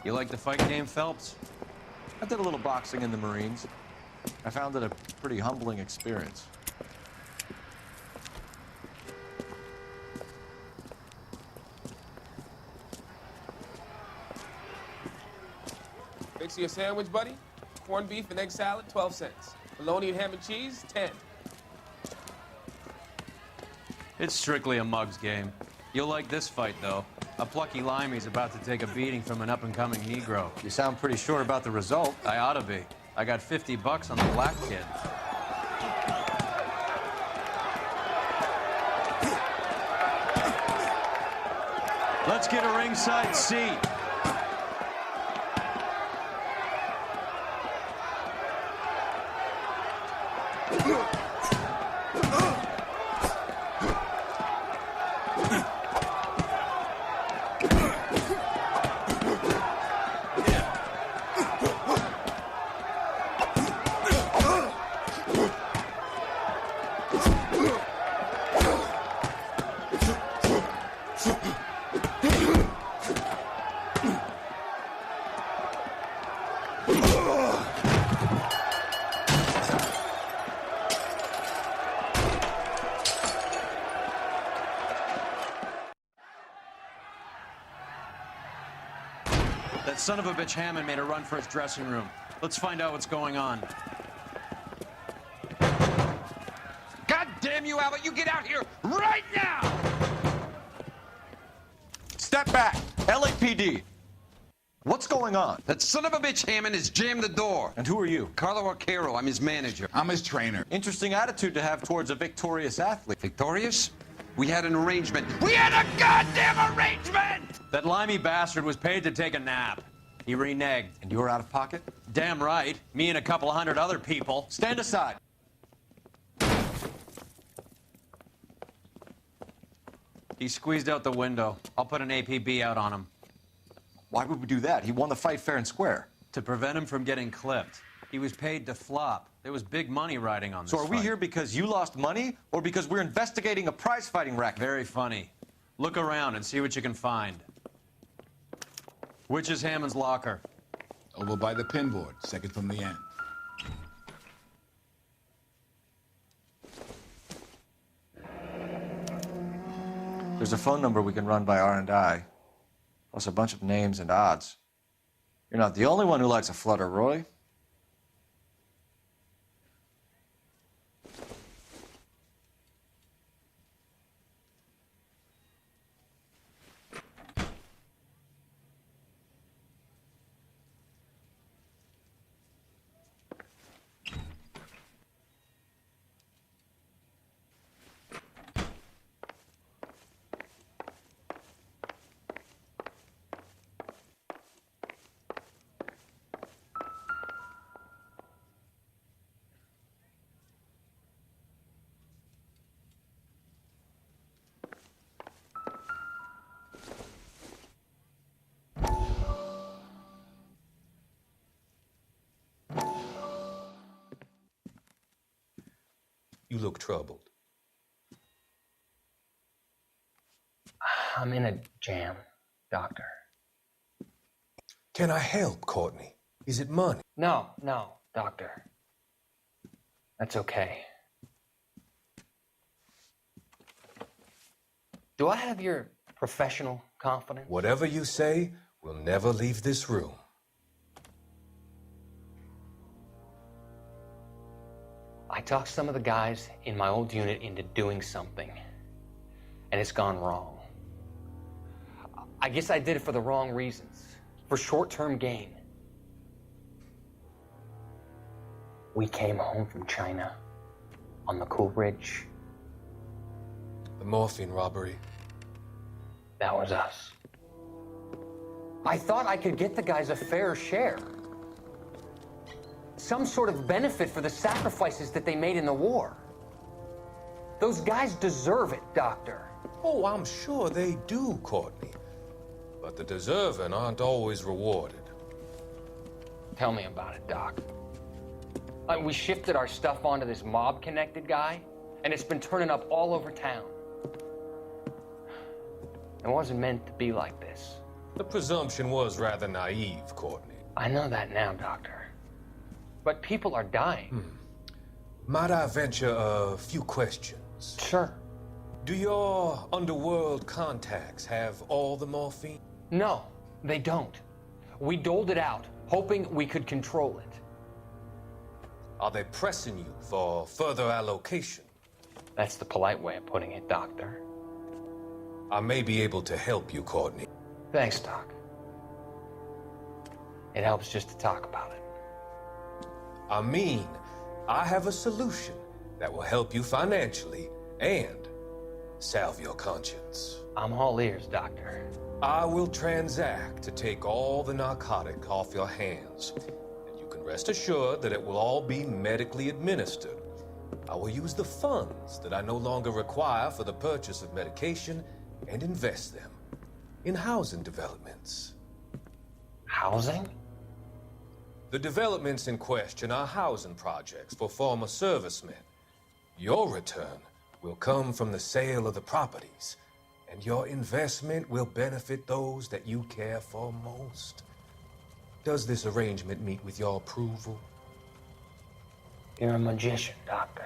You like the fight game, Phelps? I did a little boxing in the Marines. I found it a pretty humbling experience. Fix you a sandwich, buddy? Corned beef and egg salad, 12 cents. Bologna and ham and cheese, 10. It's strictly a mug's game. You'll like this fight, though. A plucky limey's about to take a beating from an up-and-coming Negro. You sound pretty sure about the result. I ought to be. I got $50 on the black kid. Let's get a ringside seat. That son of a bitch Hammond made a run for his dressing room. Let's find out what's going on. God damn you, Albert! You get out here right now! Step back! LAPD! What's going on? That son of a bitch Hammond has jammed the door. And who are you? Carlo Arcaro, I'm his manager. I'm his trainer. Interesting attitude to have towards a victorious athlete. Victorious? We had an arrangement. We had a goddamn arrangement! That limey bastard was paid to take a nap. He reneged. And you were out of pocket? Damn right. Me and a couple hundred other people. Stand aside. He squeezed out the window. I'll put an APB out on him. Why would we do that? He won the fight fair and square. To prevent him from getting clipped. He was paid to flop. There was big money riding on this So are we fight. here because you lost money or because we're investigating a prize-fighting racket? Very funny. Look around and see what you can find. Which is Hammond's locker? Over by the pinboard, second from the end. There's a phone number we can run by R&I, plus a bunch of names and odds. You're not the only one who likes a flutter, Roy. You look troubled. I'm in a jam, Doctor. Can I help, Courtney? Is it money? No, Doctor. That's okay. Do I have your professional confidence? Whatever you say, we'll never leave this room. I talked some of the guys in my old unit into doing something, and it's gone wrong. I guess I did it for the wrong reasons, for short-term gain. We came home from China on the Cool Ridge. The morphine robbery. That was us. I thought I could get the guys a fair share. Some sort of benefit for the sacrifices that they made in the war. Those guys deserve it, Doctor. Oh, I'm sure they do, Courtney. But the deserving aren't always rewarded. Tell me about it, Doc. We shifted our stuff onto this mob-connected guy, and it's been turning up all over town. It wasn't meant to be like this. The presumption was rather naive, Courtney. I know that now, Doctor. But people are dying. Might I venture a few questions? Sure. Do your underworld contacts have all the morphine? No, they don't. We doled it out, hoping we could control it. Are they pressing you for further allocation? That's the polite way of putting it, Doctor. I may be able to help you, Courtney. Thanks, Doc. It helps just to talk about it. I mean, I have a solution that will help you financially and salve your conscience. I'm all ears, Doctor. I will transact to take all the narcotic off your hands, and you can rest assured that it will all be medically administered. I will use the funds that I no longer require for the purchase of medication and invest them in housing developments. Housing? The developments in question are housing projects for former servicemen. Your return will come from the sale of the properties, and your investment will benefit those that you care for most. Does this arrangement meet with your approval? You're a magician, Doctor.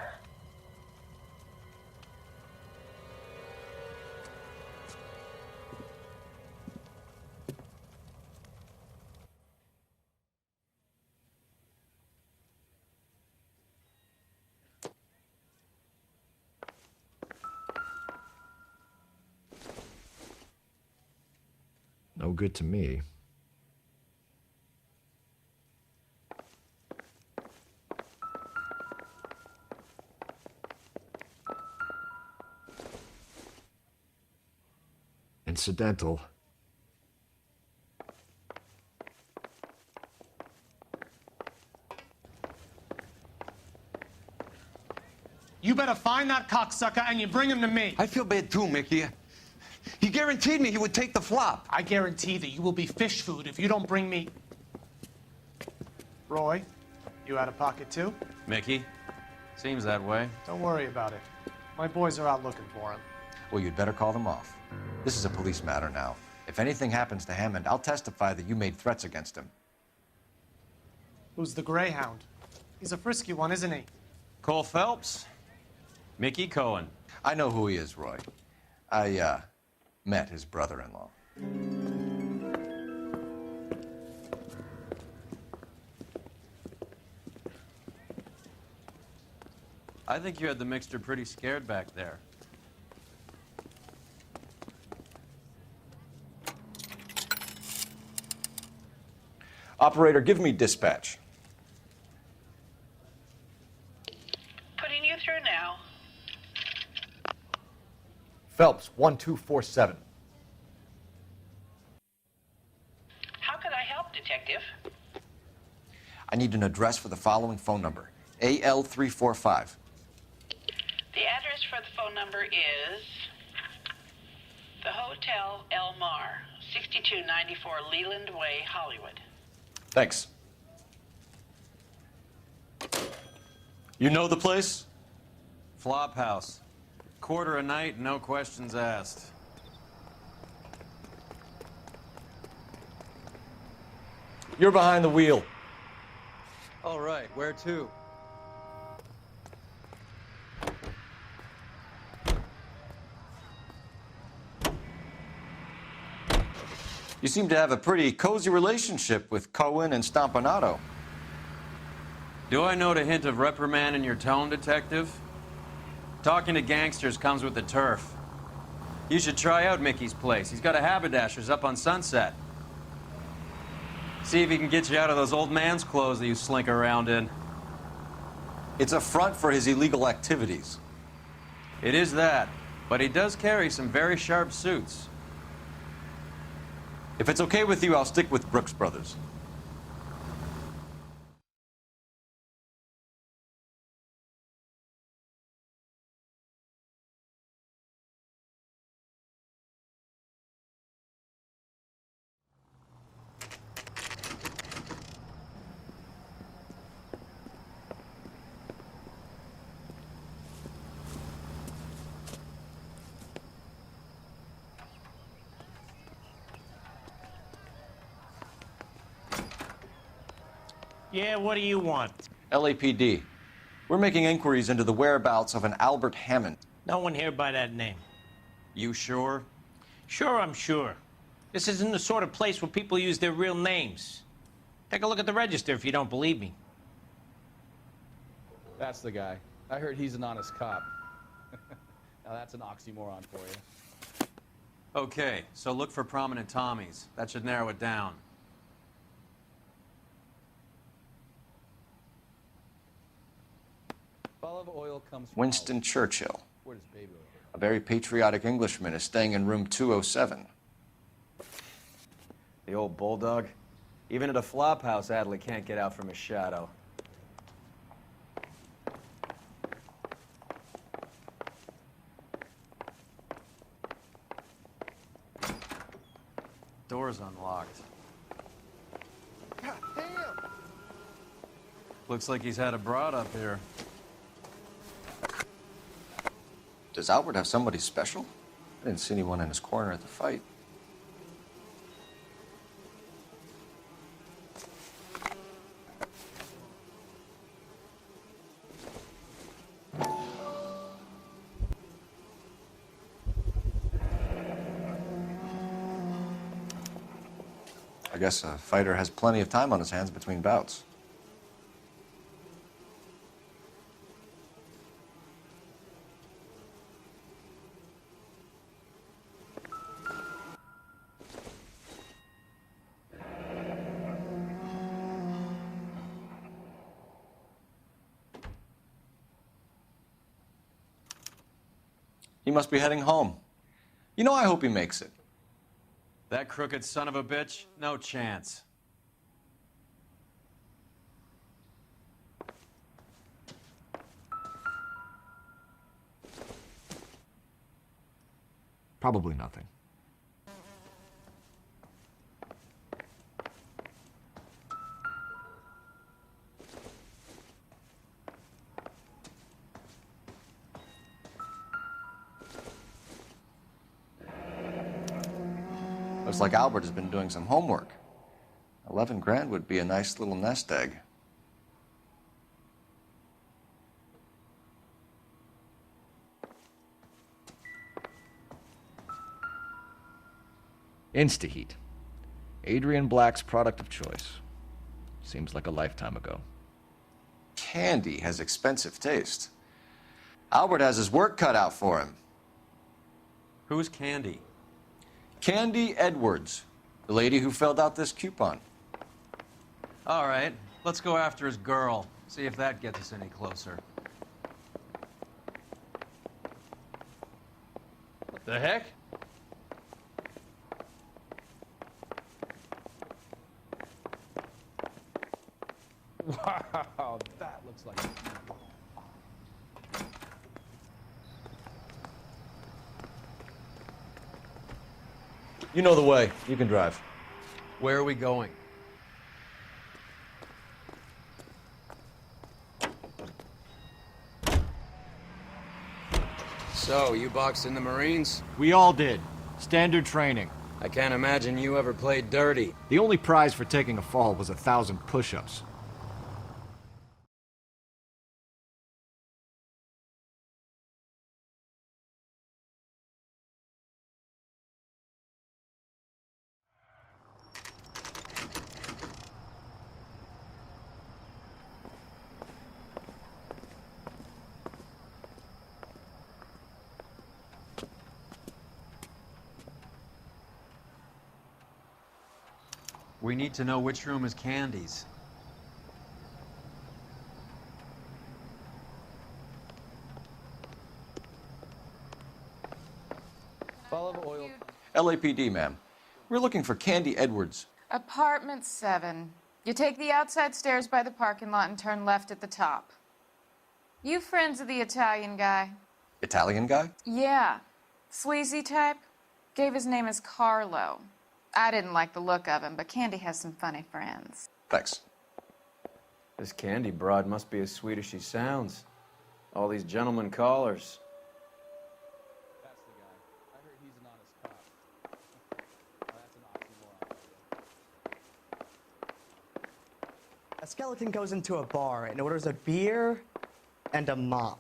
No good to me. Incidental. You better find that cocksucker and you bring him to me. I feel bad too, Mickey. He guaranteed me he would take the flop. I guarantee that you will be fish food if you don't bring me... Roy, you out of pocket too? Mickey? Seems that way. Don't worry about it. My boys are out looking for him. Well, you'd better call them off. This is a police matter now. If anything happens to Hammond, I'll testify that you made threats against him. Who's the Greyhound? He's a frisky one, isn't he? Cole Phelps? Mickey Cohen. I know who he is, Roy. I, met his brother-in-law. I think you had the mixture pretty scared back there. Operator, give me dispatch. Putting you through now. Phelps, 1247. How could I help, Detective? I need an address for the following phone number. AL345. The address for the phone number is the Hotel El Mar, 6294 Leland Way, Hollywood. Thanks. You know the place? Flop house. Quarter a night, no questions asked. You're behind the wheel. All right, where to? You seem to have a pretty cozy relationship with Cohen and Stompanato. Do I note a hint of reprimand in your tone, Detective? Talking to gangsters comes with the turf. You should try out Mickey's place. He's got a haberdasher's up on Sunset. See if he can get you out of those old man's clothes that you slink around in. It's a front for his illegal activities. It is that. But he does carry some very sharp suits. If it's okay with you, I'll stick with Brooks Brothers. Yeah, what do you want? LAPD. We're making inquiries into the whereabouts of an Albert Hammond. No one here by that name. You sure? Sure, I'm sure. This isn't the sort of place where people use their real names. Take a look at the register if you don't believe me. That's the guy. I heard he's an honest cop. Now that's an oxymoron for you. Okay, so look for prominent Tommies. That should narrow it down. Bottle of oil comes from Winston Churchill. Where does baby oil? A very patriotic Englishman is staying in room 207. The old bulldog. Even at a flop house, Adley can't get out from his shadow. Door's unlocked. God damn! Looks like he's had a broad up here. Does Albert have somebody special? I didn't see anyone in his corner at the fight. I guess a fighter has plenty of time on his hands between bouts. He must be heading home. You know, I hope he makes it. That crooked son of a bitch? No chance. Probably nothing. Looks like Albert has been doing some homework. 11 grand would be a nice little nest egg. Instaheat. Adrian Black's product of choice. Seems like a lifetime ago. Candy has expensive taste. Albert has his work cut out for him. Who's Candy? Candy Edwards, the lady who filled out this coupon. All right, let's go after his girl. See if that gets us any closer. What the heck? Wow, that looks like... You know the way. You can drive. Where are we going? So, you boxed in the Marines? We all did. Standard training. I can't imagine you ever played dirty. The only prize for taking a fall was 1,000 push-ups. We need to know which room is Candy's. Bottle of oil. LAPD, ma'am. We're looking for Candy Edwards. Apartment 7. You take the outside stairs by the parking lot and turn left at the top. You friends of the Italian guy? Italian guy? Yeah. Sleazy type? Gave his name as Carlo. I didn't like the look of him, but Candy has some funny friends. Thanks. This Candy broad must be as sweet as she sounds. All these gentlemen callers. That's the guy. I heard he's an honest cop. Now, that's an oxymoron. A skeleton goes into a bar and orders a beer and a mop.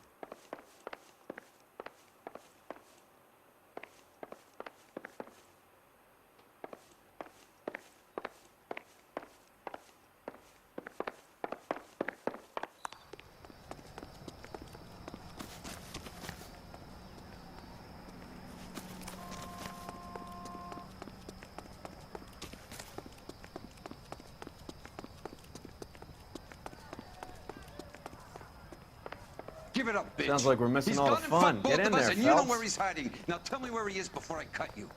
Give it up, bitch. Sounds like we're missing He's all the gone and fun. fucked both Get in of us, there, and you know Phelps. where he's hiding. Now tell me where he is before I cut you.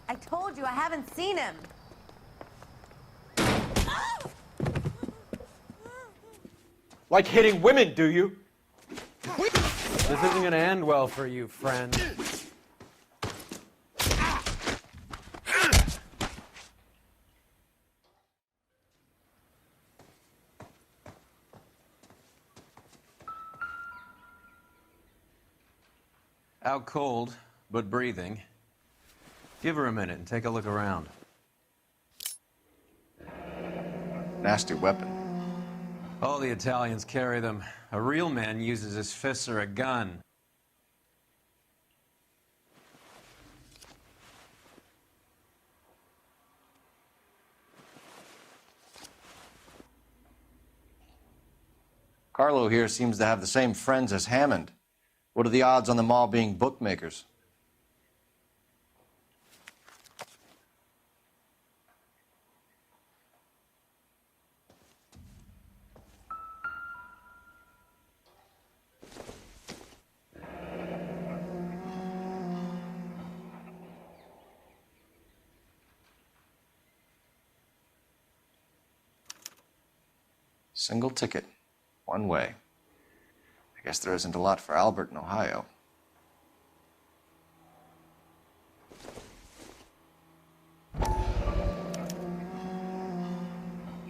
I told you I haven't seen him. Like hitting women, do you? This isn't gonna end well for you, friend. Out cold, but breathing. Give her a minute and take a look around. Nasty weapon. All the Italians carry them. A real man uses his fists or a gun. Carlo here seems to have the same friends as Hammond. What are the odds on them all being bookmakers? Single ticket, one way. I guess there isn't a lot for Albert in Ohio.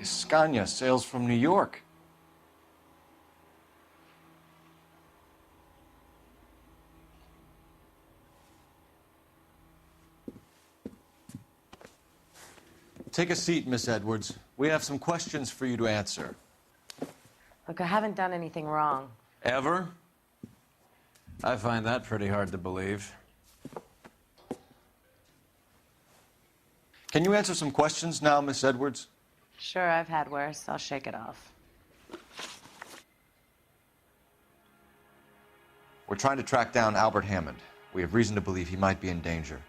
Scania sails from New York. Take a seat, Miss Edwards. We have some questions for you to answer. Look, I haven't done anything wrong. Ever? I find that pretty hard to believe. Can you answer some questions now, Miss Edwards? Sure, I've had worse. I'll shake it off. We're trying to track down Albert Hammond. We have reason to believe he might be in danger. Do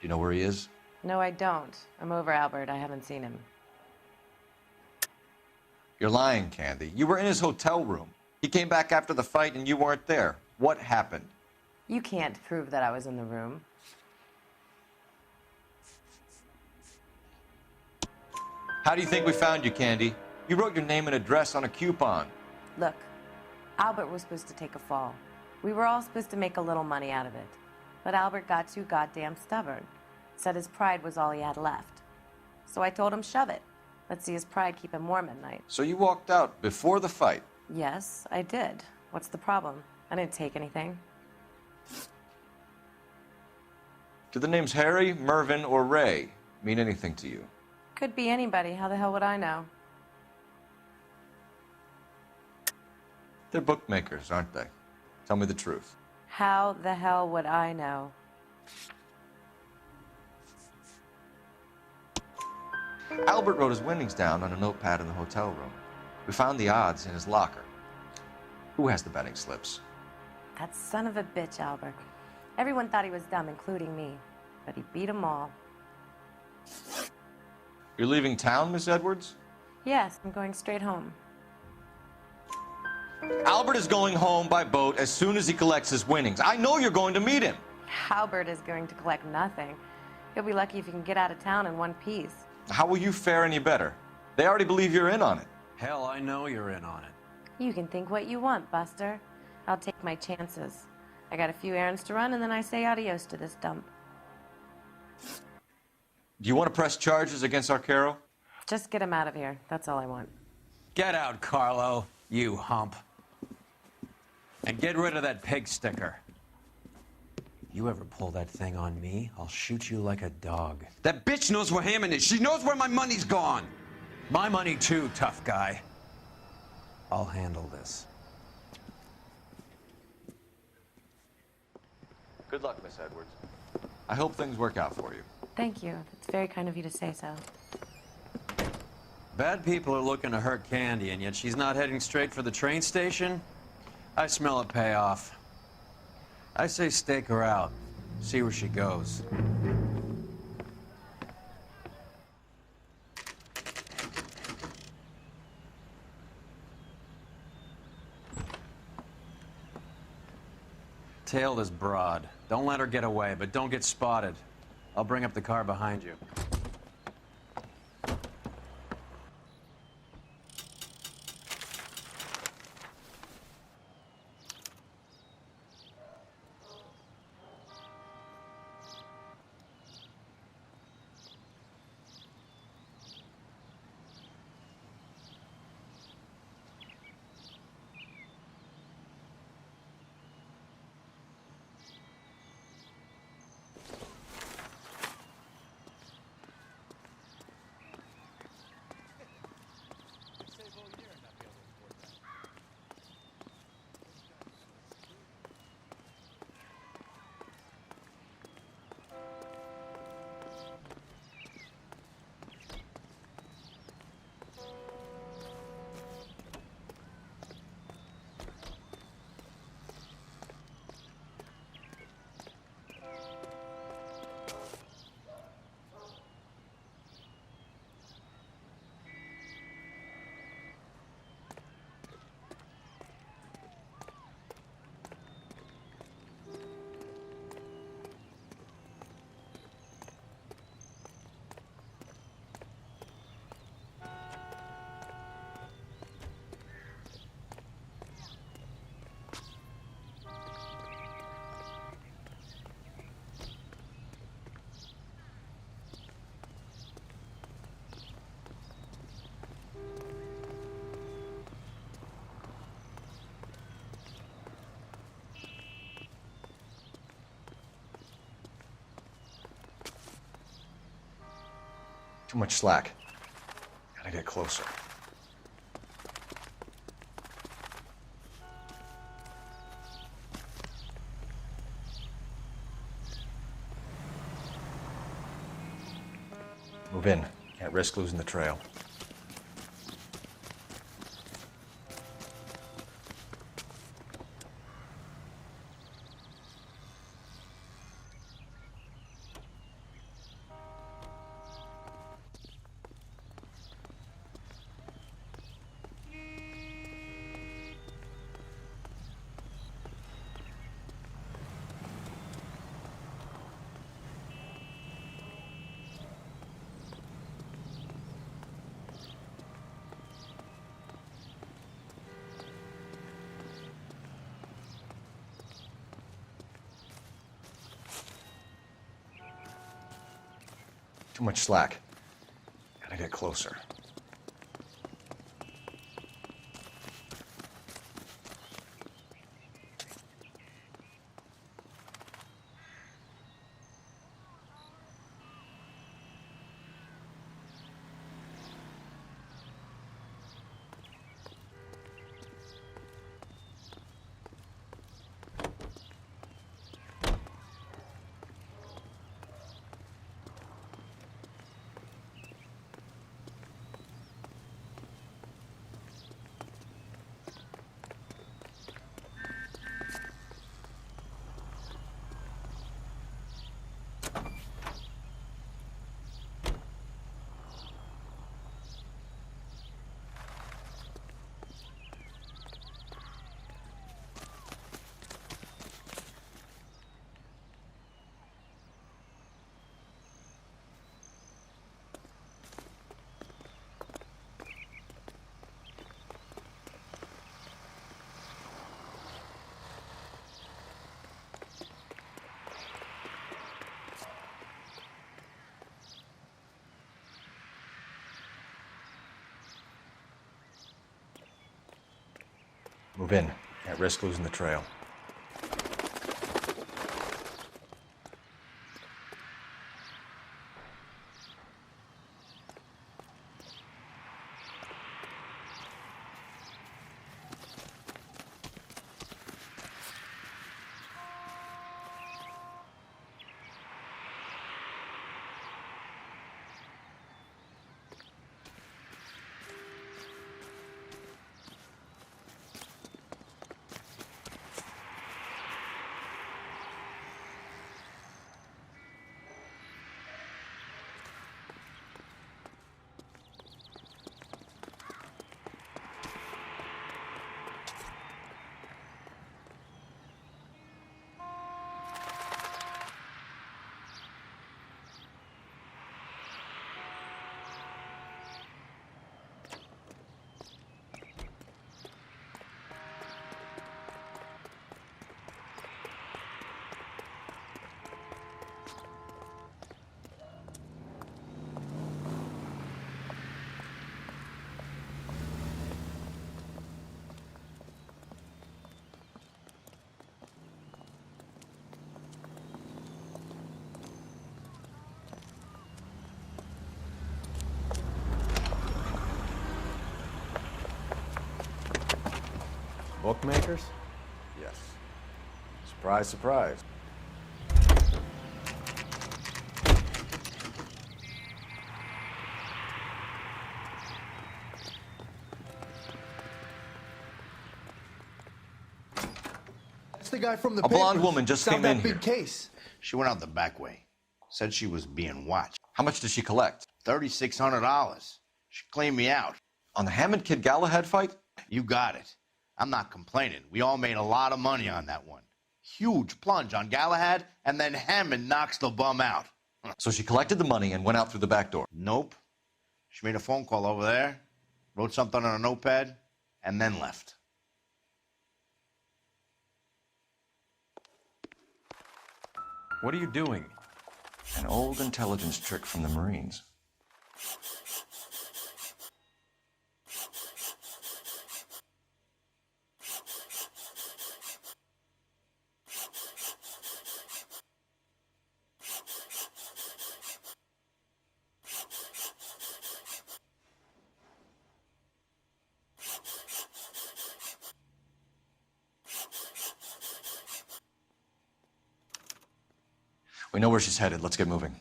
you know where he is? No, I don't. I'm over Albert. I haven't seen him. You're lying, Candy. You were in his hotel room. He came back after the fight and you weren't there. What happened? You can't prove that I was in the room. How do you think we found you, Candy? You wrote your name and address on a coupon. Look, Albert was supposed to take a fall. We were all supposed to make a little money out of it. But Albert got too goddamn stubborn. Said his pride was all he had left. So I told him, shove it. Let's see his pride keep him warm at night. So you walked out before the fight? Yes, I did. What's the problem? I didn't take anything. Do the names Harry, Mervyn, or Ray mean anything to you? Could be anybody. How the hell would I know? They're bookmakers, aren't they? Tell me the truth. How the hell would I know? Albert wrote his winnings down on a notepad in the hotel room. We found the odds in his locker. Who has the betting slips? That son of a bitch, Albert. Everyone thought he was dumb, including me. But he beat them all. You're leaving town, Miss Edwards? Yes, I'm going straight home. Albert is going home by boat as soon as he collects his winnings. I know you're going to meet him. Albert is going to collect nothing. He'll be lucky if he can get out of town in one piece. How will you fare any better? They already believe you're in on it. Hell, I know you're in on it. You can think what you want, Buster. I'll take my chances. I got a few errands to run, and then I say adios to this dump. Do you want to press charges against Arcaro? Just get him out of here. That's all I want. Get out, Carlo, you hump. And get rid of that pig sticker. You ever pull that thing on me, I'll shoot you like a dog. That bitch knows where Hammond is. She knows where my money's gone. My money too, tough guy. I'll handle this. Good luck, Miss Edwards. I hope things work out for you. Thank you. It's very kind of you to say so. Bad people are looking to hurt Candy, and yet she's not heading straight for the train station? I smell a payoff. I say stake her out. See where she goes. Tail this broad. Don't let her get away, but don't get spotted. I'll bring up the car behind you. Too much slack. Gotta get closer. Move in. Can't risk losing the trail. Too much slack. Gotta get closer. Move in. Can't risk losing the trail. Bookmakers? Yes. Surprise, surprise. That's the guy from the A blonde papers. woman just Solved came in that big here. case. She went out the back way. Said she was being watched. How much did she collect? $3,600. She cleaned me out. On the Hammond Kid Galahad fight? You got it. I'm not complaining. We all made a lot of money on that one. Huge plunge on Galahad, and then Hammond knocks the bum out. So she collected the money and went out through the back door? Nope. She made a phone call over there, wrote something on a notepad, and then left. What are you doing? An old intelligence trick from the Marines. We know where she's headed. Let's get moving.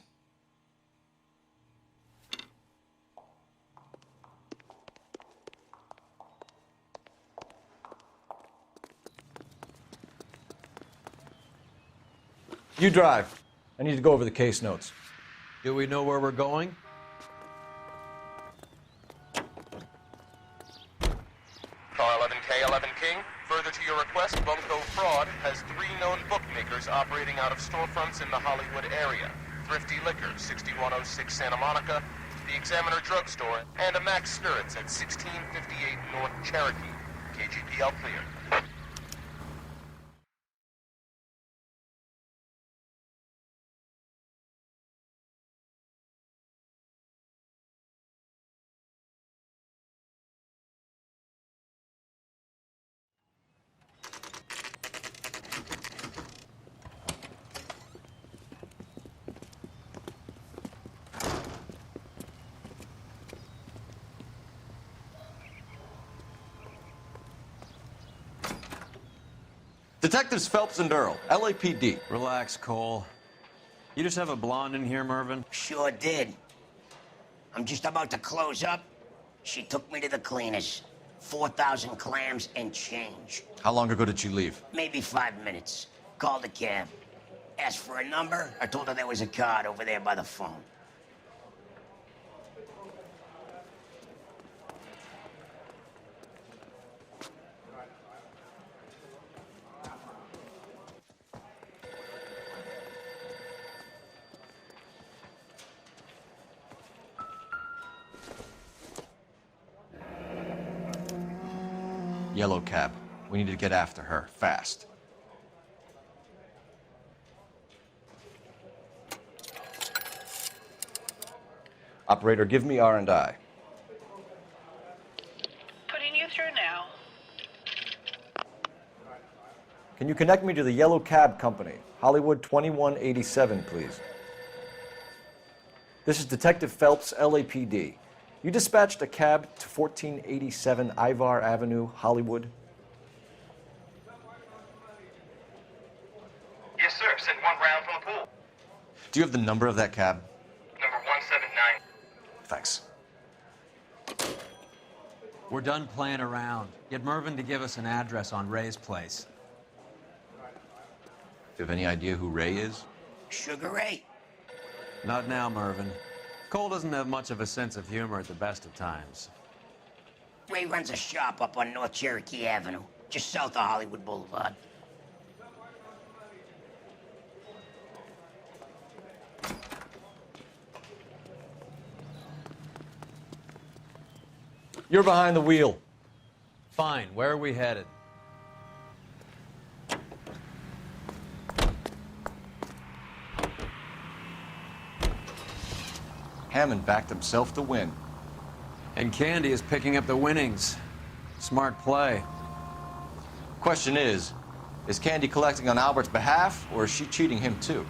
You drive. I need to go over the case notes. Do we know where we're going? Car 11K, 11 King. Further to your request, Bunko Fraud has 3 known bookmakers operating out of storefronts in the Hollywood area. Thrifty Liquor, 6106 Santa Monica, the Examiner Drugstore, and a Max Spirits at 1658 North Cherokee. KGPL clear. Detectives Phelps and Earl, LAPD. Relax, Cole. You just have a blonde in here, Mervyn? Sure did. I'm just about to close up. She took me to the cleaners. 4,000 clams and change. How long ago did she leave? Maybe 5 minutes. Called a cab. Asked for a number. I told her there was a card over there by the phone. Yellow cab. We need to get after her, fast. Operator, give me R&I. Putting you through now. Can you connect me to the Yellow Cab Company, Hollywood 2187, please? This is Detective Phelps, LAPD. You dispatched a cab to 1487 Ivar Avenue, Hollywood? Yes, sir. Sent one round from the pool. Do you have the number of that cab? Number 179. Thanks. We're done playing around. Get Mervyn to give us an address on Ray's place. Do you have any idea who Ray is? Sugar Ray? Not now, Mervyn. Cole doesn't have much of a sense of humor at the best of times. Ray runs a shop up on North Cherokee Avenue, just south of Hollywood Boulevard. You're behind the wheel. Fine. Where are we headed? Hammond backed himself to win. And Candy is picking up the winnings. Smart play. Question is Candy collecting on Albert's behalf, or is she cheating him too?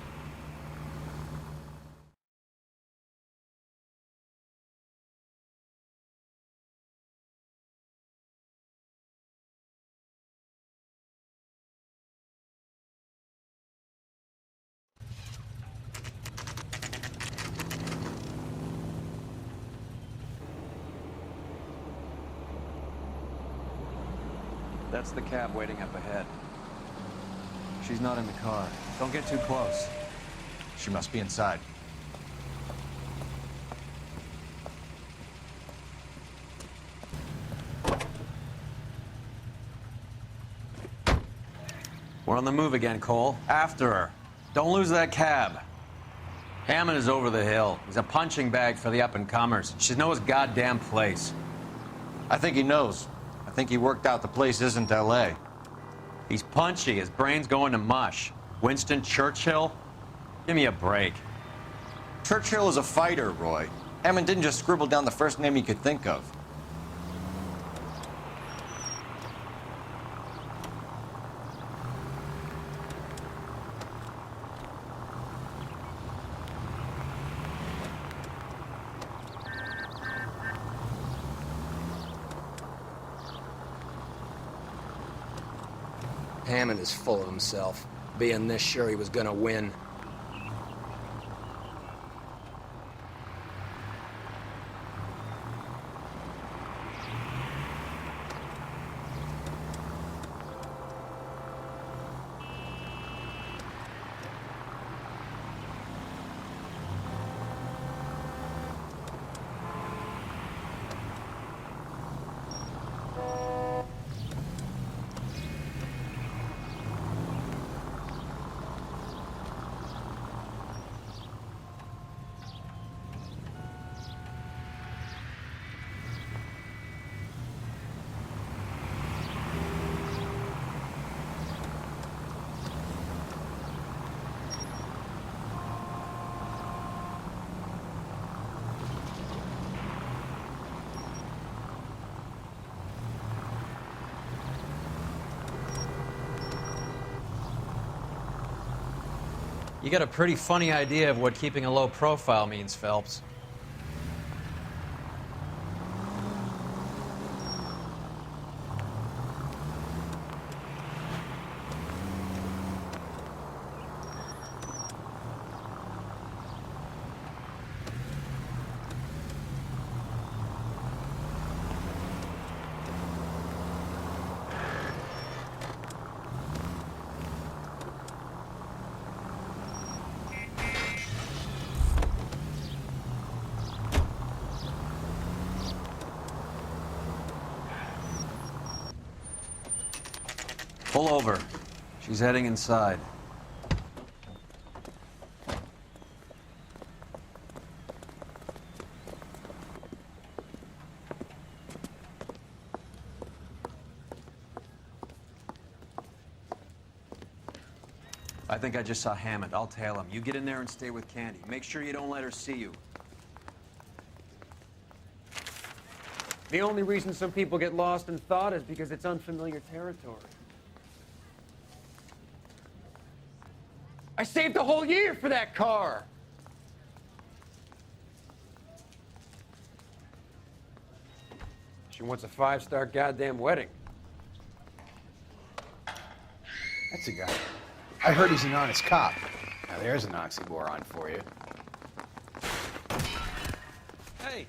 That's the cab waiting up ahead. She's not in the car. Don't get too close. She must be inside. We're on the move again, Cole. After her. Don't lose that cab. Hammond is over the hill. He's a punching bag for the up-and-comers. She knows his goddamn place. I think he knows. I think he worked out the place isn't L.A. He's punchy. His brain's going to mush. Winston Churchill? Give me a break. Churchill is a fighter, Roy. Hammond didn't just scribble down the first name he could think of. Hammond is full of himself, being this sure he was gonna win. You got a pretty funny idea of what keeping a low profile means, Phelps. Pull over. She's heading inside. I think I just saw Hammond. I'll tail him. You get in there and stay with Candy. Make sure you don't let her see you. The only reason some people get lost in thought is because it's unfamiliar territory. I saved a whole year for that car. She wants a 5-star goddamn wedding. That's a guy. I heard he's an honest cop. Now there's an oxymoron for you. Hey.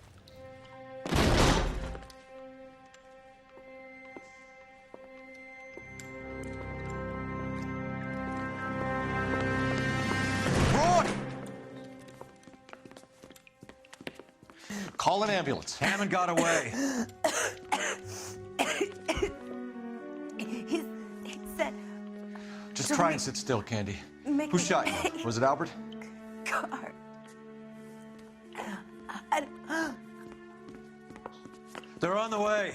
Call an ambulance. Hammond got away. He said... Just try and sit still, Candy. Who shot you? Was it Albert? Car. They're on the way.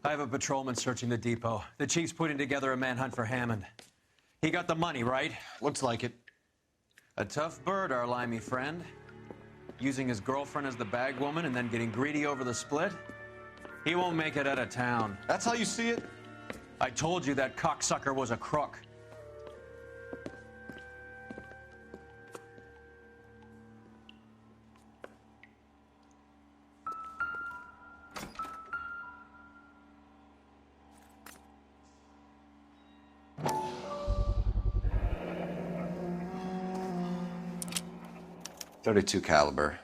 I have a patrolman searching the depot. The chief's putting together a manhunt for Hammond. He got the money, right? Looks like it. A tough bird, our limey friend. Using his girlfriend as the bag woman and then getting greedy over the split. He won't make it out of town. That's how you see it? I told you that cocksucker was a crook. .32 caliber.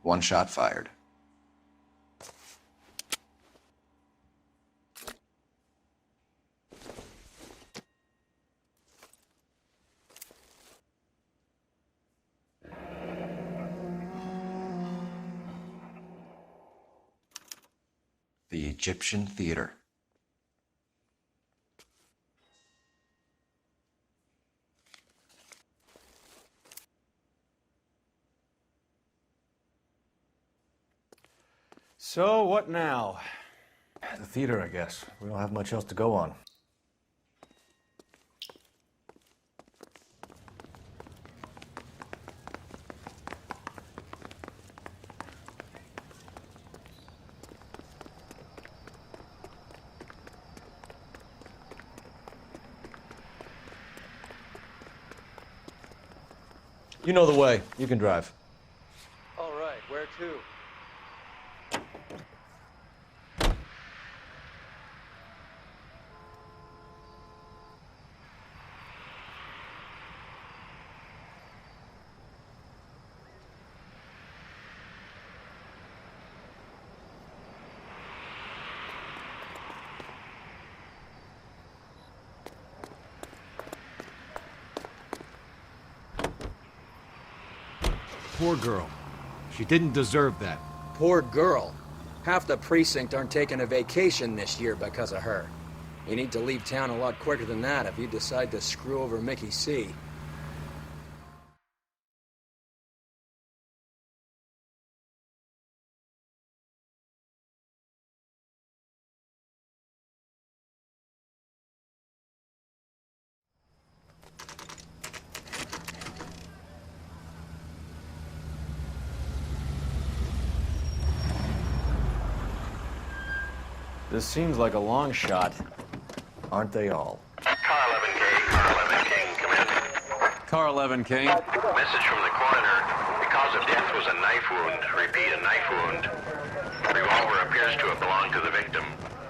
One shot fired. The Egyptian Theater. So, what now? The theater, I guess. We don't have much else to go on. You know the way. You can drive. All right, where to? Poor girl. She didn't deserve that. Poor girl. Half the precinct aren't taking a vacation this year because of her. You need to leave town a lot quicker than that if you decide to screw over Mickey C. This seems like a long shot. Aren't they all? Car 11K, Car 11 King, come in. Car 11 King. Message from the coroner. The cause of death was a knife wound. Repeat, a knife wound. Revolver appears to have belonged to the victim.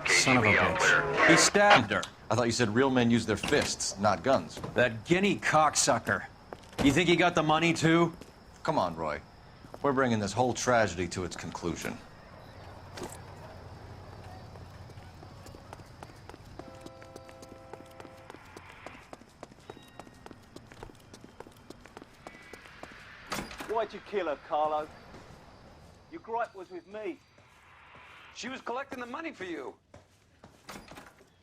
Son of a KGB all clear. bitch. He stabbed her. I thought you said real men use their fists, not guns. That guinea cocksucker. You think he got the money, too? Come on, Roy. We're bringing this whole tragedy to its conclusion. Why'd you kill her, Carlo? Your gripe was with me. She was collecting the money for you.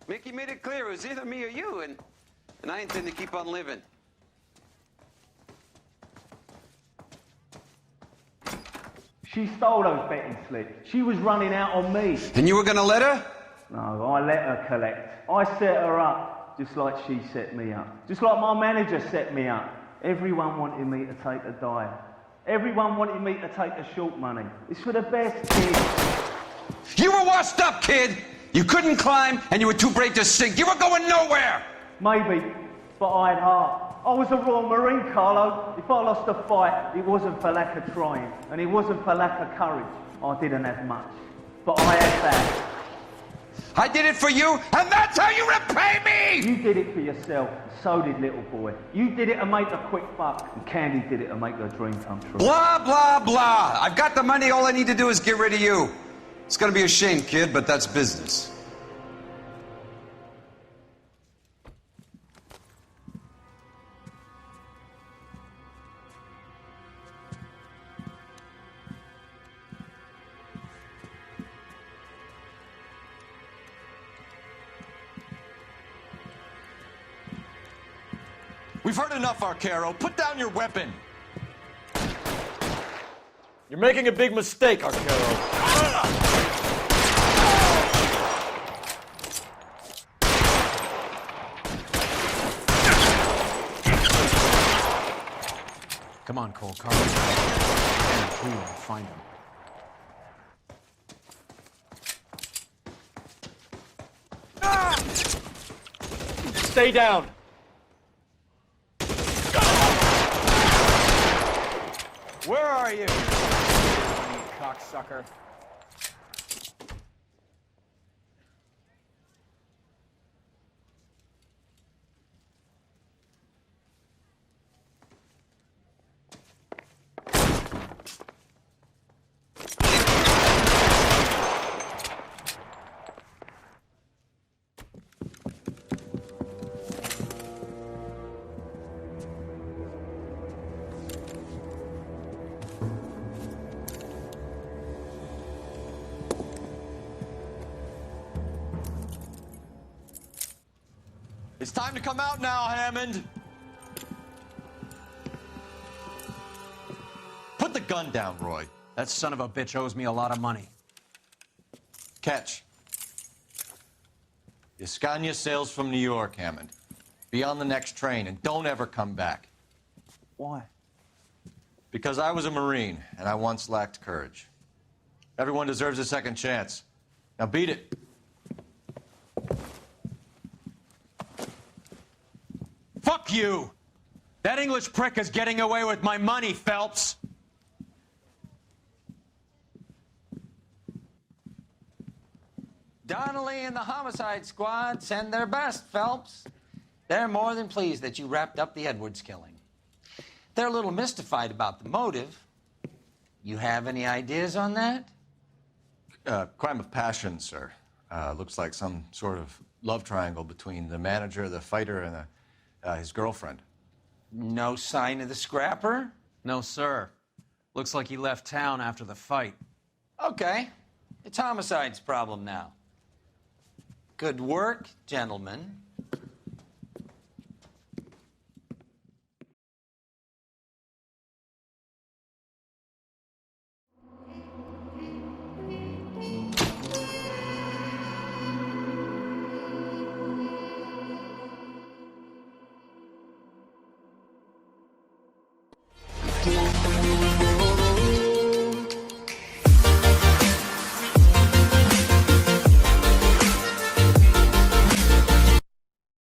Mickey made it clear it was either me or you, and I intend to keep on living. She stole those betting slips. She was running out on me. And you were gonna let her? No, I let her collect. I set her up, just like she set me up. Just like my manager set me up. Everyone wanted me to take a dive. Everyone wanted me to take the short money. It's for the best, kid. You were washed up, kid! You couldn't climb, and you were too brave to sink. You were going nowhere! Maybe. But I had heart. I was a Royal Marine, Carlo. If I lost a fight, it wasn't for lack of trying, and it wasn't for lack of courage. I didn't have much, but I had that. I did it for you, and that's how you repay me! You did it for yourself, and so did little boy. You did it to make a quick buck, and Candy did it to make her dream come true. Blah, blah, blah. I've got the money. All I need to do is get rid of you. It's gonna be a shame, kid, but that's business. We've heard enough, Arcaro. Put down your weapon. You're making a big mistake, Arcaro. Come on, Cole. Carlos. And Coup will find him. Stay down. Where are you? You cocksucker. It's time to come out now, Hammond. Put the gun down, Roy. That son of a bitch owes me a lot of money. Catch. Escania sails from New York, Hammond. Be on the next train and don't ever come back. Why? Because I was a Marine and I once lacked courage. Everyone deserves a second chance. Now beat it. Fuck you! That English prick is getting away with my money, Phelps! Donnelly and the homicide squad send their best, Phelps. They're more than pleased that you wrapped up the Edwards killing. They're a little mystified about the motive. You have any ideas on that? Crime of passion, sir. Looks like some sort of love triangle between the manager, the fighter, and his girlfriend. No sign of the scrapper? No, sir. Looks like he left town after the fight. Okay. It's homicide's problem now. Good work, gentlemen.